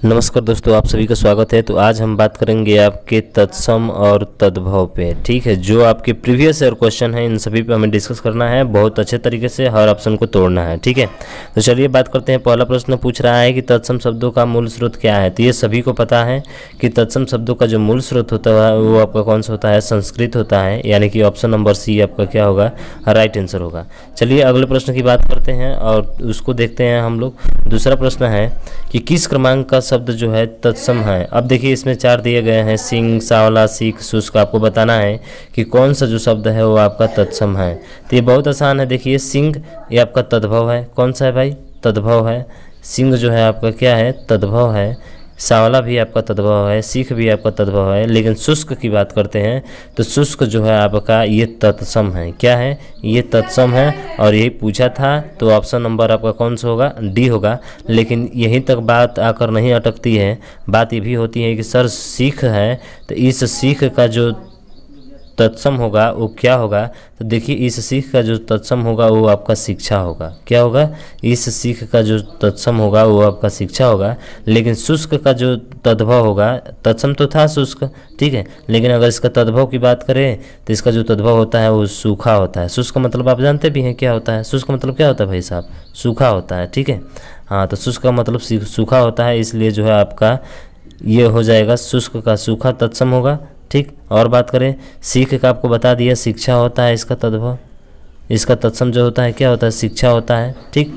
नमस्कार दोस्तों, आप सभी का स्वागत है। तो आज हम बात करेंगे आपके तत्सम और तद्भव पे। ठीक है, जो आपके प्रीवियस ईयर क्वेश्चन है इन सभी पे हमें डिस्कस करना है, बहुत अच्छे तरीके से हर ऑप्शन को तोड़ना है। ठीक है, तो चलिए बात करते हैं। पहला प्रश्न पूछ रहा है कि तत्सम शब्दों का मूल स्रोत क्या है। तो ये सभी को पता है कि तत्सम शब्दों का जो मूल स्रोत होता है वो आपका कौन सा होता है, संस्कृत होता है, यानी कि ऑप्शन नंबर सी आपका क्या होगा, राइट आंसर होगा। चलिए अगले प्रश्न की बात करते हैं और उसको देखते हैं हम लोग। दूसरा प्रश्न है कि किस क्रमांक का शब्द जो है तत्सम है। अब देखिए इसमें 4 दिए गए हैं, सिंह, सांवला, सीख, शुष्क। आपको बताना है कि कौन सा जो शब्द है वो आपका तत्सम है। तो ये बहुत आसान है। देखिए सिंह ये आपका तद्भव है। कौन सा है भाई, तद्भव है। सिंह जो है आपका क्या है, तद्भव है। सांवला भी आपका तद्भव है, सीख भी आपका तद्भव है। लेकिन शुष्क की बात करते हैं तो शुष्क जो है आपका ये तत्सम है। क्या है, ये तत्सम है और यही पूछा था। तो ऑप्शन नंबर आपका कौन सा होगा, डी होगा। लेकिन यहीं तक बात आकर नहीं अटकती है, बात ये भी होती है कि सर सीख है, तो इस सीख का जो तत्सम होगा वो क्या होगा। तो देखिए इस सीख का जो तत्सम होगा वो आपका शिक्षा होगा। क्या होगा, इस सीख का जो तत्सम होगा वो आपका शिक्षा होगा। लेकिन शुष्क का जो तद्भव होगा, तत्सम तो था शुष्क, ठीक है, लेकिन अगर इसका तद्भव की बात करें तो इसका जो तद्भव होता है वो सूखा होता है। शुष्क मतलब आप जानते भी हैं क्या होता है, शुष्क मतलब क्या होता है भाई साहब, सूखा होता है। ठीक है, हाँ, तो शुष्क का मतलब सूखा होता है, इसलिए जो है आपका ये हो जाएगा शुष्क का सूखा तत्सम होगा। ठीक, और बात करें सीख का, आपको बता दिया शिक्षा होता है इसका तद्भव, इसका तत्सम जो होता है क्या होता है, शिक्षा होता है। ठीक,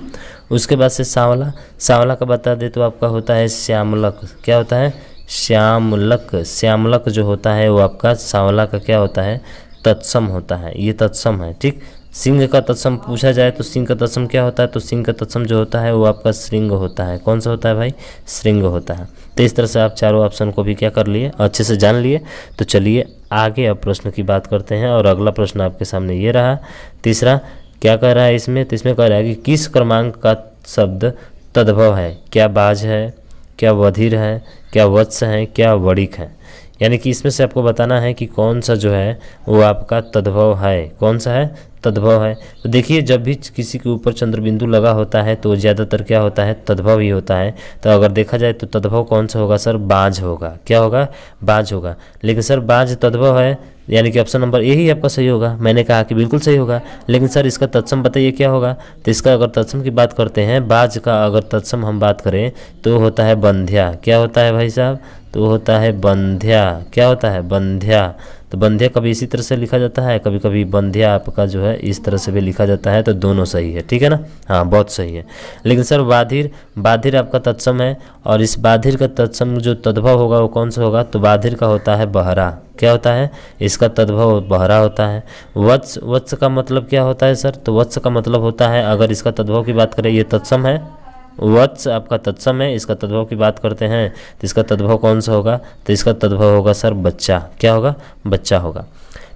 उसके बाद से सांवला, सांवला का बता दे तो आपका होता है श्यामलक। क्या होता है, श्यामलक। श्यामलक जो होता है वो आपका सांवला का क्या होता है, तत्सम होता है, ये तत्सम है। ठीक, सिंह का तत्सम पूछा जाए तो सिंह का तत्सम क्या होता है, तो सिंह का तत्सम जो होता है वो आपका श्रृंग होता है। कौन सा होता है भाई, श्रृंग होता है। तो इस तरह से आप चारों ऑप्शन को भी क्या कर लिए, अच्छे से जान लिए। तो चलिए आगे अब प्रश्न की बात करते हैं और अगला प्रश्न आपके सामने ये रहा। तीसरा क्या कह रहा है इसमें, तो इसमें कह रहा है कि किस क्रमांक का शब्द तद्भव है। क्या बाज है, क्या वधिर है, क्या वत्स है, क्या वणिक है। यानी कि इसमें से आपको बताना है कि कौन सा जो है वो आपका तद्भव है। कौन सा है, तद्भव है। तो देखिए जब भी किसी के ऊपर चंद्रबिंदु लगा होता है तो ज़्यादातर क्या होता है, तद्भव ही होता है। तो अगर देखा जाए तो तद्भव कौन सा होगा सर, बाज होगा। क्या होगा, बाज होगा। लेकिन सर बाज तद्भव है, यानी कि ऑप्शन नंबर ए ही आपका सही होगा। मैंने कहा कि बिल्कुल सही होगा, लेकिन सर इसका तत्सम बताइए क्या होगा। तो इसका अगर तत्सम की बात करते हैं, बाज का अगर तत्सम हम बात करें तो होता है बंध्या। क्या होता है भाई साहब, तो होता है बंध्या। क्या होता है, बंध्या। तो बंध्या कभी इसी तरह से लिखा जाता है, कभी कभी बंध्या आपका जो है इस तरह से भी लिखा जाता है। तो दोनों सही है, ठीक है ना, हाँ बहुत सही है। लेकिन सर बाधिर, बाधिर आपका तत्सम है और इस बाधिर का तत्सम जो तद्भव होगा वो कौन सा होगा, तो बाधिर का होता है बहरा। क्या होता है, इसका तद्भव बहरा होता है। वत्स, वत्स का मतलब क्या होता है सर, तो वत्स का मतलब होता है, अगर इसका तद्भव की बात करें, ये तत्सम है, वत्स आपका तत्सम है। इसका तद्भव की बात करते हैं तो इसका तद्भव कौन सा होगा, तो इसका तद्भव होगा सर बच्चा। क्या होगा, बच्चा होगा।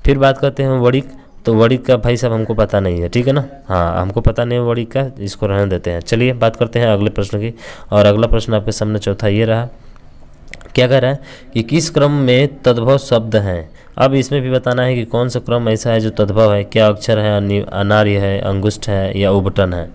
फिर बात करते हैं वणिक। तो वणिक का भाई साहब हमको पता नहीं है, ठीक है ना, हाँ हमको पता नहीं है वणिक का, इसको रहने देते हैं। चलिए बात करते हैं अगले प्रश्न की, और अगला प्रश्न आपके सामने चौथा ये रहा। क्या कह रहा है कि किस क्रम में तद्भव शब्द हैं। अब इसमें भी बताना है कि कौन सा क्रम ऐसा है जो तद्भव है। क्या अक्षर है, अनार्य है, अंगुष्ठ है, या उबटन है।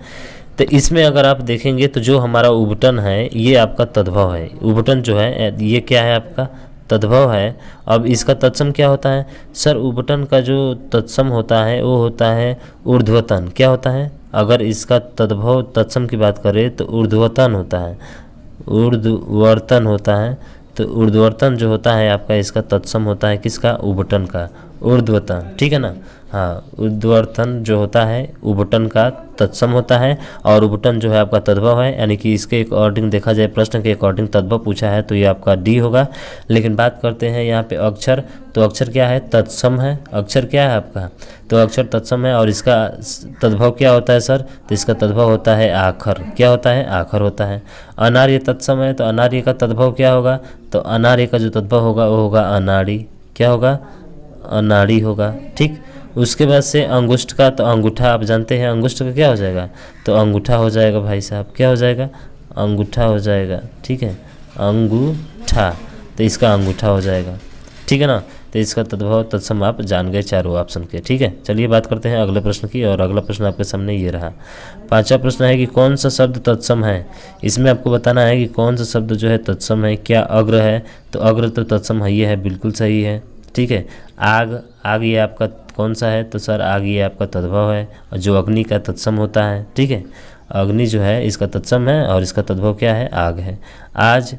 तो इसमें अगर आप देखेंगे तो जो हमारा उबटन है ये आपका तद्भव है। उबटन जो है ये क्या है, आपका तद्भव है। अब इसका तत्सम क्या होता है सर, उबटन का जो तत्सम होता है वो होता है ऊर्ध्वतन। क्या होता है, अगर इसका तद्भव तत्सम की बात करें तो ऊर्ध्वतन होता है, ऊर्ध्वर्तन होता है। तो ऊर्ध्वर्तन जो होता है आपका, इसका तत्सम होता है किसका, उबटन का, ऊर्ध्वतन, ठीक है ना, हाँ ऊर्ध्वर्तन जो होता है उबटन का तत्सम होता है। और उबटन जो है आपका तद्भव है, यानी कि इसके अकॉर्डिंग देखा जाए, प्रश्न के अकॉर्डिंग तद्भव पूछा है तो ये आपका डी होगा। लेकिन बात करते हैं यहाँ पे अक्षर, तो अक्षर क्या है, तत्सम है। अक्षर क्या है आपका, तो अक्षर तत्सम है और इसका तद्भव क्या होता है सर, तो इसका तद्भव होता है आखर। क्या होता है, आखर होता है। अनार्य तत्सम है, तो अनार्य का तद्भव क्या होगा, तो अनार्य का जो तद्भव होगा वो होगा अनाड़ी। क्या होगा, अनाड़ी होगा। ठीक, उसके बाद से अंगुष्ठ का, तो अंगूठा आप जानते हैं, अंगुष्ठ का क्या हो जाएगा, तो अंगूठा हो जाएगा भाई साहब। क्या हो जाएगा, अंगूठा हो जाएगा, ठीक है, अंगूठा, तो इसका अंगूठा हो जाएगा, ठीक है ना। तो इसका तद्भव तत्सम आप जान गए चारों ऑप्शन के। ठीक है, चलिए बात करते हैं अगले प्रश्न की। और अगला प्रश्न आपके सामने ये रहा। पांचवा प्रश्न है कि कौन सा शब्द तत्सम है। इसमें आपको बताना है कि कौन सा शब्द जो है तत्सम है। क्या अग्र है, तो अग्र तो तत्सम है, ये है, बिल्कुल सही है। ठीक है, आग, आग ये आपका कौन सा है, तो सर आग ये आपका तद्भव है, और जो अग्नि का तत्सम होता है। ठीक है, अग्नि जो है इसका तत्सम है और इसका तद्भव क्या है, आग है। आज,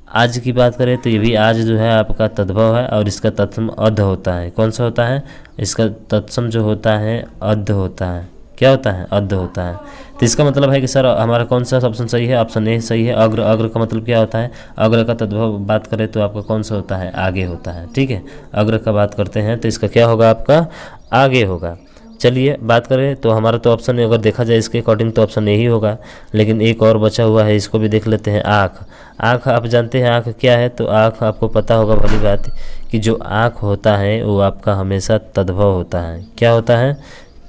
आज की बात करें तो ये भी आज जो है आपका तद्भव है और इसका तत्सम अध होता है। कौन सा होता है, इसका तत्सम जो होता है अध होता है। क्या होता है, अध होता है। तो इसका मतलब है कि सर हमारा कौन सा ऑप्शन सही है, ऑप्शन ए सही है। अग्र, अग्र का मतलब क्या होता है, अग्र का तद्भव बात करें तो आपका कौन सा होता है, आगे होता है। ठीक है, अग्र का बात करते हैं तो इसका क्या होगा, आपका आगे होगा। चलिए बात करें तो हमारा तो ऑप्शन अगर देखा जाए इसके अकॉर्डिंग तो ऑप्शन यही होगा, लेकिन एक और बचा हुआ है, इसको भी देख लेते हैं। आँख, आँख आप जानते हैं आँख क्या है, तो आँख आपको पता होगा भली बात कि जो आँख होता है वो आपका हमेशा तद्भव होता है। क्या होता है,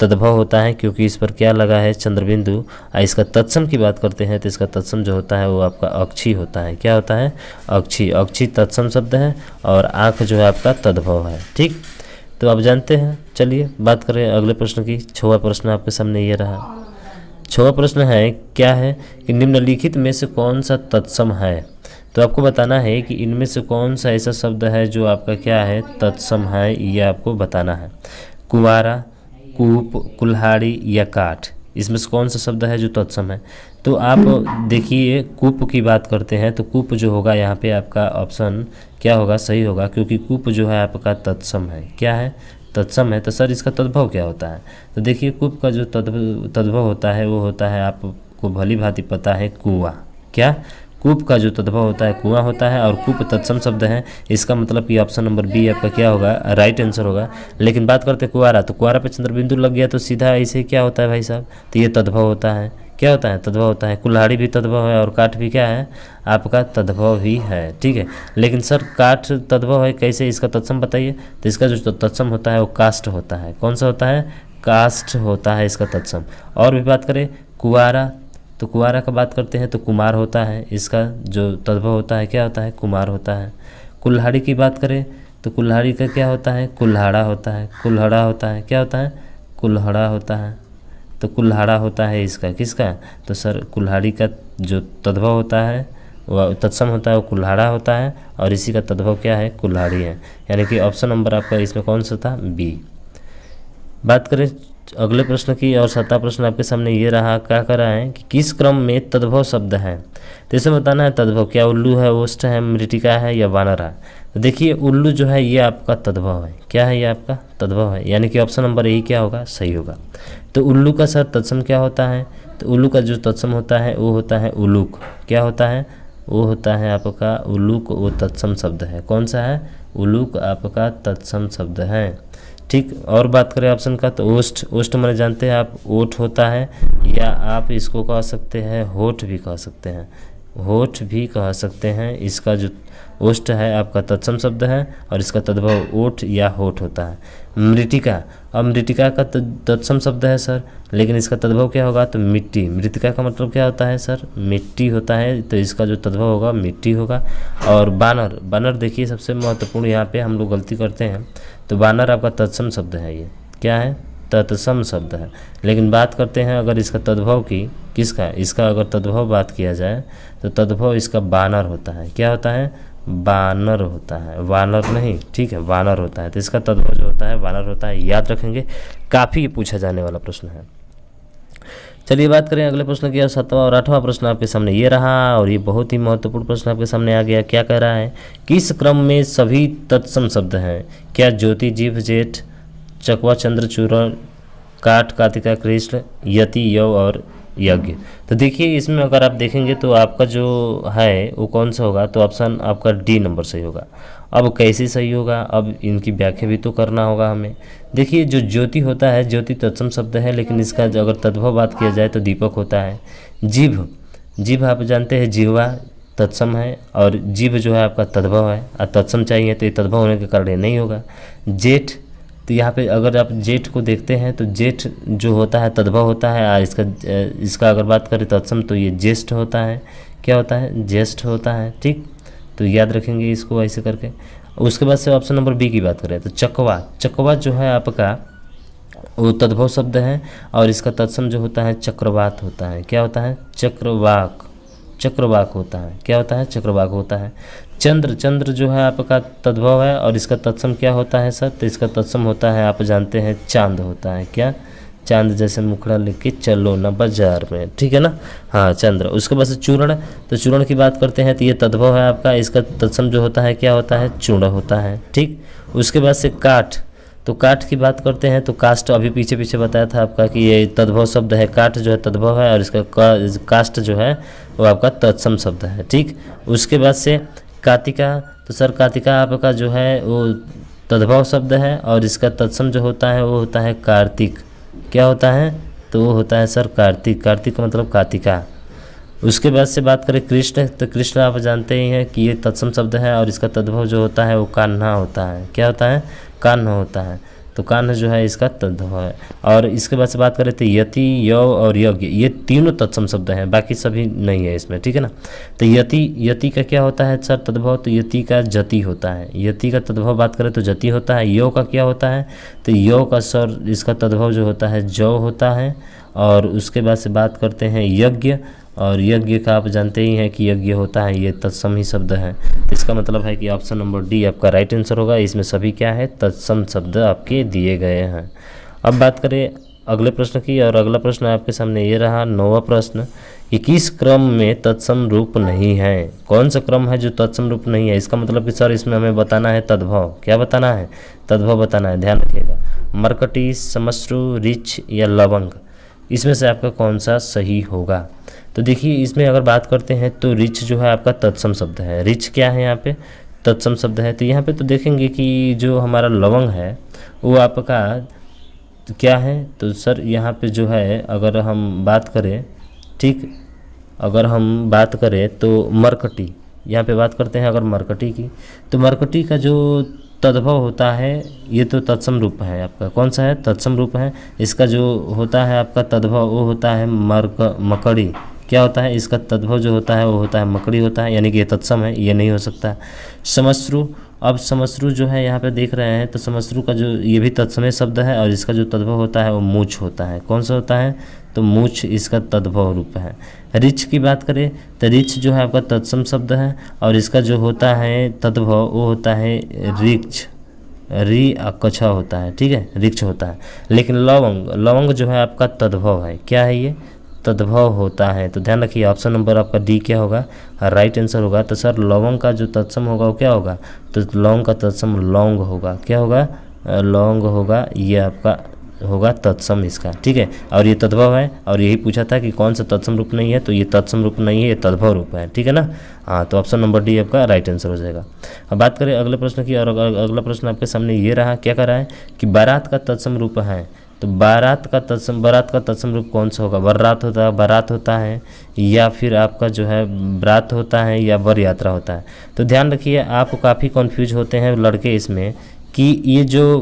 तद्भव होता है, क्योंकि इस पर क्या लगा है, चंद्रबिंदु। इसका तत्सम की बात करते हैं तो इसका तत्सम जो होता है वो आपका अक्षी होता है। क्या होता है, अक्षी। अक्षी तत्सम शब्द है और आँख जो है आपका तद्भव है। ठीक, तो आप जानते हैं। चलिए बात करें अगले प्रश्न की। छठवां प्रश्न आपके सामने ये रहा। छठवां प्रश्न है, क्या है कि निम्नलिखित में से कौन सा तत्सम है। तो आपको बताना है कि इनमें से कौन सा ऐसा शब्द है जो आपका क्या है, तत्सम है, ये आपको बताना है। कुंवारा, कूप, कुल्हाड़ी या काठ, इसमें से कौन सा शब्द है जो तत्सम है। तो आप देखिए कूप की बात करते हैं तो कूप जो होगा यहाँ पे आपका ऑप्शन क्या होगा, सही होगा, क्योंकि कूप जो है आपका तत्सम है। क्या है, तत्सम है। तो सर इसका तद्भव क्या होता है, तो देखिए कूप का जो तद्भव होता है वो होता है, आपको भली भांति पता है, कुआं। क्या, कूप का जो तद्भव होता है कुआं होता है, और कूप तत्सम शब्द है। इसका मतलब कि ऑप्शन नंबर बी आपका क्या होगा, राइट आंसर होगा। लेकिन बात करते हैं कुआरा, तो कुआरा पे चंद्रबिंदु लग गया तो सीधा ऐसे क्या होता है भाई साहब, तो ये तद्भव होता है। क्या होता है, तद्भव होता है। कुल्हाड़ी भी तद्भव है और काठ भी क्या है, आपका तद्भव ही है। ठीक है, लेकिन सर काठ तद्भव है कैसे, इसका तत्सम बताइए। तो इसका जो तत्सम होता है वो काष्ठ होता है। कौन सा होता है, काष्ठ होता है इसका तत्सम। और भी बात करें कुआरा, तो कुआरा का बात करते हैं तो कुमार होता है, इसका जो तद्भव होता है क्या होता है, कुमार होता है। कुल्हाड़ी की बात करें तो कुल्हाड़ी का क्या होता है, कुल्हाड़ा होता है। कुल्हाड़ा होता है, क्या होता है, कुल्हाड़ा होता है। तो कुल्हाड़ा होता है इसका, किसका, तो सर कुल्हाड़ी का जो तद्भव होता है वह तत्सम होता है वो कुल्हाड़ा होता है, और इसी का तद्भव क्या है, कुल्हाड़ी है। यानी कि ऑप्शन नंबर आपका इसमें कौन सा था, बी। बात करें अगले प्रश्न की, और 7वां प्रश्न आपके सामने ये रहा। क्या कर रहा है कि किस क्रम में तद्भव शब्द है। तो इसे बताना है तद्भव, क्या उल्लू है, ओष्ठ है, मृतिका है या वानर है। तो देखिए उल्लू जो है ये आपका तद्भव है। क्या है, ये आपका तद्भव है, यानी कि ऑप्शन नंबर यही क्या होगा, सही होगा। तो उल्लू का सर तत्सम क्या होता है, तो उल्लू का जो तत्सम होता है वो होता है उलूक। क्या होता है, वो होता है आपका उलूक, वो तत्सम शब्द है। कौन सा है, उलूक आपका तत्सम शब्द है। ठीक, और बात करें ऑप्शन का तो ओष्ठ, ओष्ठ मैंने जानते हैं आप, ओठ होता है, या आप इसको कह सकते हैं होठ भी कह सकते हैं, होठ भी कह सकते हैं। इसका जो ओष्ठ है आपका तत्सम शब्द है और इसका तद्भव ओठ या होठ होता है। मृतिका, अब मृतिका का तत्सम शब्द है सर, लेकिन इसका तद्भव क्या होगा, तो मिट्टी। मृतिका का मतलब क्या होता है सर, मिट्टी होता है, तो इसका जो तद्भव होगा मिट्टी होगा। और बानर, बानर देखिए सबसे महत्वपूर्ण यहाँ पे हम लोग गलती करते हैं, तो बानर आपका तत्सम शब्द है। ये क्या है, तत्सम शब्द है। लेकिन बात करते हैं अगर इसका तद्भव की, किसका, इसका अगर तद्भव बात किया जाए तो तद्भव इसका बानर होता है। क्या होता है, बानर होता है, वानर नहीं। ठीक है, वानर होता है, तो इसका तद्भव जो होता है वानर होता है। याद रखेंगे, काफ़ी पूछा जाने वाला प्रश्न है। चलिए बात करें अगले प्रश्न की। 7वां और 8वां प्रश्न आपके सामने ये रहा, और ये बहुत ही महत्वपूर्ण प्रश्न आपके सामने आ गया। क्या कह रहा है, किस क्रम में सभी तत्सम शब्द हैं। क्या ज्योति, जीव, जेठ, चकवा, चंद्र, चूरण, काठ, कार्तिका, कृष्ण, यति, यव और यज्ञ। तो देखिए इसमें अगर आप देखेंगे तो आपका जो है वो कौन सा होगा, तो ऑप्शन आपका डी नंबर सही होगा। अब कैसे सही होगा, अब इनकी व्याख्या भी तो करना होगा हमें। देखिए जो ज्योति होता है, ज्योति तत्सम शब्द है, लेकिन इसका अगर तद्भव बात किया जाए तो दीपक होता है। जीभ, जीभ आप जानते हैं जीवा तत्सम है, और जीभ जो है आपका तद्भव है, और तत्सम चाहिए तो ये तद्भव होने के कारण ये नहीं होगा। जेठ, तो यहाँ पे अगर आप जेठ को देखते हैं तो जेठ जो होता है तद्भव होता है, और इसका अगर बात करें तत्सम तो ये ज्येष्ठ होता है। क्या होता है, ज्येष्ठ होता है। ठीक, तो याद रखेंगे इसको ऐसे करके। उसके बाद से ऑप्शन नंबर बी की बात करें तो चकवा, चकवा जो है आपका वो तद्भव शब्द है और इसका तत्सम जो होता है चक्रवात होता है। क्या होता है? चक्रवाक, चक्रवाक होता है। क्या होता है? चक्रवाक होता है। चंद्र, चंद्र जो है आपका तद्भव है और इसका तत्सम क्या होता है सर? तो इसका तत्सम होता है, आप जानते हैं, चांद होता है। क्या? चांद जैसे मुखड़ा लेके चलो ना बाजार में, ठीक है ना। हाँ, चंद्र। उसके बाद से चूर्ण, तो चूर्ण की बात करते हैं तो ये तद्भव है आपका, इसका तत्सम जो होता है क्या होता है? चूर्ण होता है। ठीक। उसके बाद से काठ, तो काठ की बात करते हैं तो कास्ट अभी पीछे पीछे बताया था आपका कि ये तद्भव शब्द है। काठ जो है तद्भव है और इसका कास्ट जो है वो आपका तत्सम शब्द है। ठीक। उसके बाद से कार्तिका, तो सर कार्तिका आपका जो है वो तद्भव शब्द है और इसका तत्सम जो होता है वो होता है कार्तिक। क्या होता है? तो वो होता है सर कार्तिक, कार्तिक का मतलब कार्तिका। उसके बाद से बात करें कृष्ण, तो कृष्ण आप जानते ही हैं कि ये तत्सम शब्द है और इसका तद्भव जो होता है वो कान्हा होता है। क्या होता है? कान्हा होता है। तो कान्हा जो है इसका तद्भव है। और इसके बाद से बात करें तो यति, यव और यज्ञ, ये तीनों तत्सम शब्द हैं, बाकी सभी नहीं है इसमें, ठीक है ना। तो यति, यति का क्या होता है सर तद्भव? तो यति का जति होता है। यति का तद्भव बात करें तो जति होता है। यव का क्या होता है? तो यव का सर इसका तद्भव जो होता है जौ होता है। और उसके बाद से बात करते हैं यज्ञ, और यज्ञ का आप जानते ही हैं कि यज्ञ होता है, ये तत्सम ही शब्द है। इसका मतलब है कि ऑप्शन नंबर डी आपका राइट आंसर होगा। इसमें सभी क्या है? तत्सम शब्द आपके दिए गए हैं। अब बात करें अगले प्रश्न की, और अगला प्रश्न आपके सामने ये रहा 9वां प्रश्न कि किस क्रम में तत्सम रूप नहीं है? कौन सा क्रम है जो तत्सम रूप नहीं है? इसका मतलब कि सर इसमें हमें बताना है तद्भव। क्या बताना है? तद्भव बताना है, ध्यान रखिएगा। मरकटी, समश्रु, रिच या लवंग, इसमें से आपका कौन सा सही होगा? तो देखिए इसमें अगर बात करते हैं तो रिच जो है आपका तत्सम शब्द है। रिच क्या है यहाँ पे? तत्सम शब्द है। तो यहाँ पे तो देखेंगे कि जो हमारा लवंग है वो आपका क्या है? तो सर यहाँ पे जो है अगर हम बात करें, ठीक, अगर हम बात करें तो मरकटी, यहाँ पे बात करते हैं अगर मरकटी की, तो मरकटी का जो तद्भव होता है ये तो तत्सम रूप है आपका। कौन सा है? तत्सम रूप है। इसका जो होता है आपका तद्भव वो होता है मकड़ी। क्या होता है? इसका तद्भव जो होता है वो होता है मकड़ी होता है, यानी कि ये तत्सम है, ये नहीं हो सकता। समश्रु, अब समश्रु जो है यहाँ पे देख रहे हैं तो समश्रु का जो ये भी तत्समय शब्द है और इसका जो तद्भव होता है वो मूछ होता है। कौन सा होता है? तो मूछ इसका तद्भव रूप है। रिच की बात करें तो रिच जो है आपका तत्सम शब्द है और इसका जो होता है तद्भव वो होता है रिक्ष, री अकछा होता है, ठीक है, रिक्ष होता है। लेकिन लवंग, लवंग जो है आपका तद्भव है। क्या है ये? तद्भव होता है। तो ध्यान रखिए ऑप्शन नंबर आपका डी क्या होगा? राइट आंसर होगा। तो सर लवंग का जो तत्सम होगा वो क्या होगा? तो लौंग का तत्सम लौंग होगा। क्या होगा? लौंग होगा। ये आपका होगा तत्सम इसका, ठीक है। और ये तद्भव है और यही पूछा था कि कौन सा तत्सम रूप नहीं है, तो ये तत्सम रूप नहीं है, ये तद्भव रूप है, ठीक है ना। हाँ, तो ऑप्शन नंबर डी आपका राइट आंसर हो जाएगा। अब बात करें अगले प्रश्न की, और अगला प्रश्न आपके सामने ये रहा, क्या कर रहा है कि बारात का तत्सम रूप है। तो बारात का तत्सम रूप कौन सा होगा? बारात होता है या फिर आपका जो है ब्रात होता है या वर यात्रा होता है। तो ध्यान रखिए आप काफ़ी कंफ्यूज होते हैं लड़के इसमें कि ये जो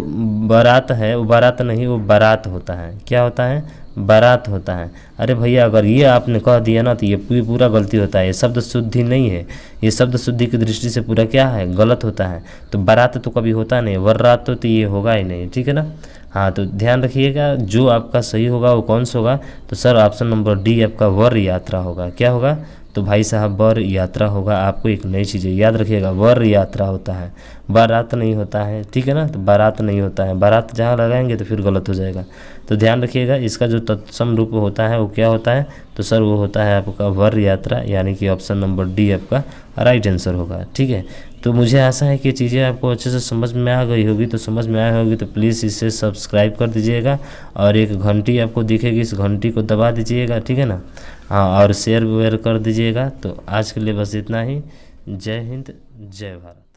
बारात है वो बारात नहीं, वो बारात होता है। क्या होता है? बारात होता है। अरे भैया अगर ये आपने कह दिया ना तो ये पूरा गलती होता है। ये शब्द शुद्धि नहीं है, ये शब्द शुद्धि की दृष्टि से पूरा क्या है? गलत होता है। तो बारात तो कभी होता नहीं, वर्रात तो ये होगा ही नहीं, ठीक है ना। हाँ, तो ध्यान रखिएगा जो आपका सही होगा वो कौन सा होगा? तो सर ऑप्शन नंबर डी आपका वर यात्रा होगा। क्या होगा? तो भाई साहब वर यात्रा होगा। आपको एक नई चीज़ याद रखिएगा, वर यात्रा होता है, बारात नहीं होता है, ठीक है ना। तो बारात नहीं होता है, बारात जहाँ लगाएंगे तो फिर गलत हो जाएगा। तो ध्यान रखिएगा इसका जो तत्सम रूप होता है वो क्या होता है? तो सर वो होता है आपका वर यात्रा, यानी कि ऑप्शन नंबर डी आपका राइट आंसर होगा, ठीक है। तो मुझे आशा है कि चीज़ें आपको अच्छे से समझ में आ गई होगी। तो समझ में आई होगी तो प्लीज़ इसे सब्सक्राइब कर दीजिएगा और एक घंटी आपको दिखेगी, इस घंटी को दबा दीजिएगा, ठीक है ना। हाँ, और शेयर वेयर कर दीजिएगा। तो आज के लिए बस इतना ही। जय हिंद, जय भारत।